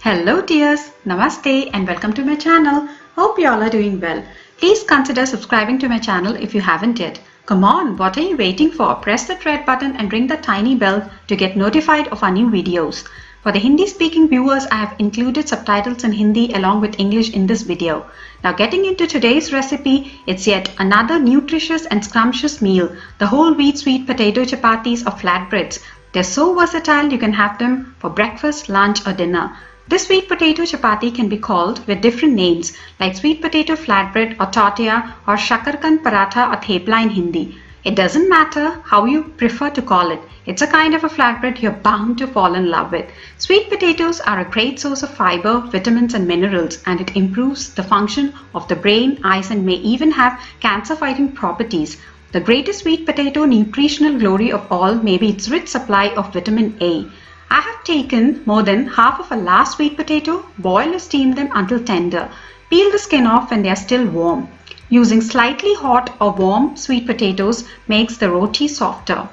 Hello dears, Namaste and welcome to my channel. Hope you all are doing well. Please consider subscribing to my channel if you haven't yet. Come on, what are you waiting for? Press that red button and ring the tiny bell to get notified of our new videos. For the Hindi speaking viewers, I have included subtitles in Hindi along with English in this video. Now getting into today's recipe, it's yet another nutritious and scrumptious meal, the whole wheat sweet potato chapatis or flatbreads. They're so versatile you can have them for breakfast, lunch or dinner. This sweet potato chapati can be called with different names like sweet potato flatbread or tortilla or shakarkan paratha or thepla in Hindi. It doesn't matter how you prefer to call it. It's a kind of a flatbread you're bound to fall in love with. Sweet potatoes are a great source of fiber, vitamins and minerals, and it improves the function of the brain, eyes and may even have cancer-fighting properties. The greatest sweet potato nutritional glory of all may be its rich supply of vitamin A. I have taken more than half of a large sweet potato, boil or steam them until tender. Peel the skin off when they are still warm. Using slightly hot or warm sweet potatoes makes the roti softer.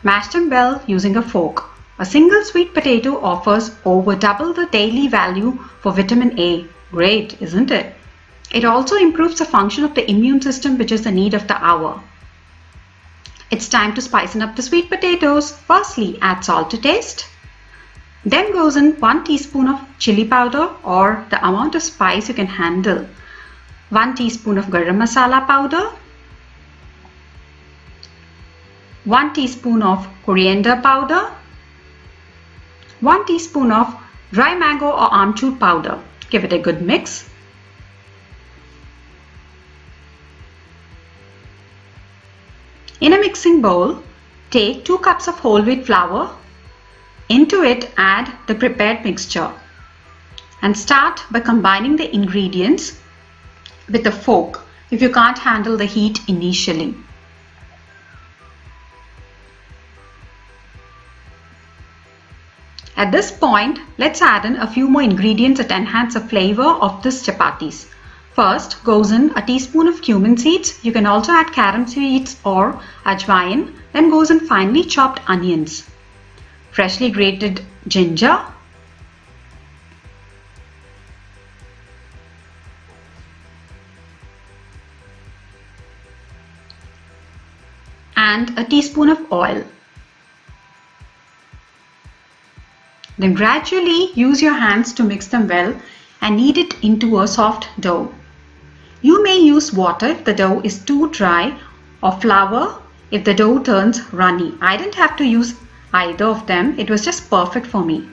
Mash them well using a fork. A single sweet potato offers over double the daily value for vitamin A. Great, isn't it? It also improves the function of the immune system, which is the need of the hour. It's time to spice up the sweet potatoes. Firstly, add salt to taste. Then goes in 1 teaspoon of chili powder or the amount of spice you can handle. 1 teaspoon of garam masala powder. 1 teaspoon of coriander powder. 1 teaspoon of dry mango or amchur powder. Give it a good mix. In a mixing bowl, take 2 cups of whole wheat flour. Into it, add the prepared mixture and start by combining the ingredients with a fork if you can't handle the heat initially. At this point, let's add in a few more ingredients that enhance the flavor of this chapatis. First goes in a teaspoon of cumin seeds. You can also add carom seeds or ajwain. Then goes in finely chopped onions, freshly grated ginger, and a teaspoon of oil. Then gradually use your hands to mix them well and knead it into a soft dough. You may use water if the dough is too dry or flour if the dough turns runny. I didn't have to use either of them. It was just perfect for me.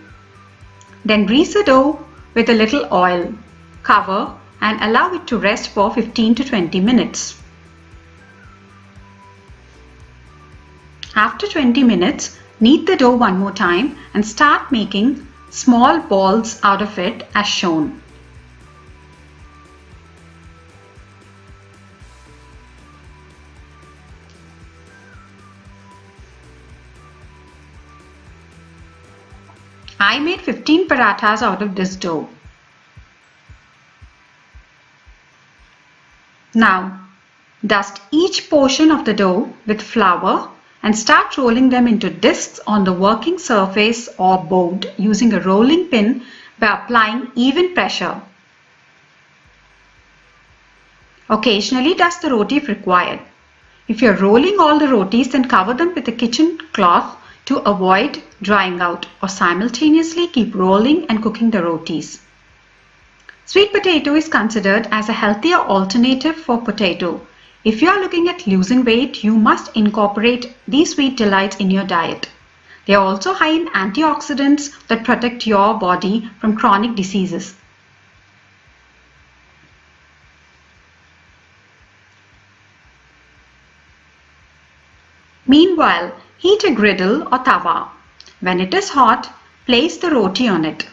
Then grease the dough with a little oil. Cover and allow it to rest for 15 to 20 minutes. After 20 minutes, knead the dough one more time and start making small balls out of it as shown. I made 15 parathas out of this dough. Now, dust each portion of the dough with flour and start rolling them into discs on the working surface or board using a rolling pin by applying even pressure. Occasionally dust the roti if required. If you are rolling all the rotis, then cover them with a kitchen cloth to avoid drying out, or simultaneously keep rolling and cooking the rotis. Sweet potato is considered as a healthier alternative for potato. If you are looking at losing weight, you must incorporate these sweet delights in your diet. They are also high in antioxidants that protect your body from chronic diseases. Meanwhile, heat a griddle or tawa. When it is hot, place the roti on it.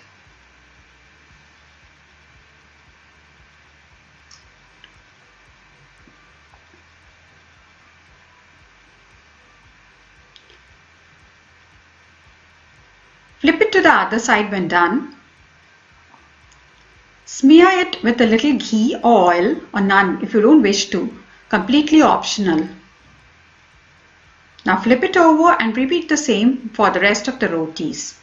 Flip it to the other side when done. Smear it with a little ghee or oil or none if you don't wish to. Completely optional. Now flip it over and repeat the same for the rest of the rotis.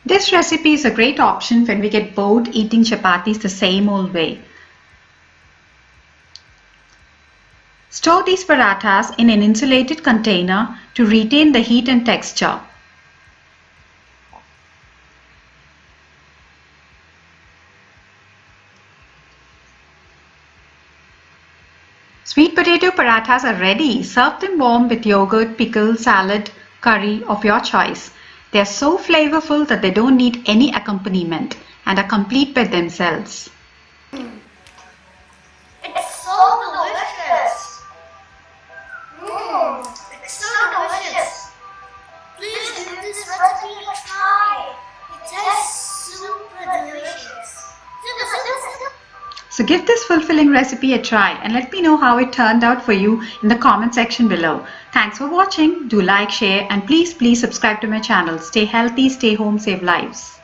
This recipe is a great option when we get bored eating chapatis the same old way. Store these parathas in an insulated container to retain the heat and texture. Sweet potato parathas are ready. Serve them warm with yogurt, pickle, salad, curry of your choice. They are so flavorful that they don't need any accompaniment and are complete by themselves. It's so delicious. It's so delicious. Please give this recipe a try. It tastes super delicious. So give this fulfilling recipe a try and let me know how it turned out for you in the comment section below. Thanks for watching. Do like, share and please subscribe to my channel. Stay healthy, stay home, save lives.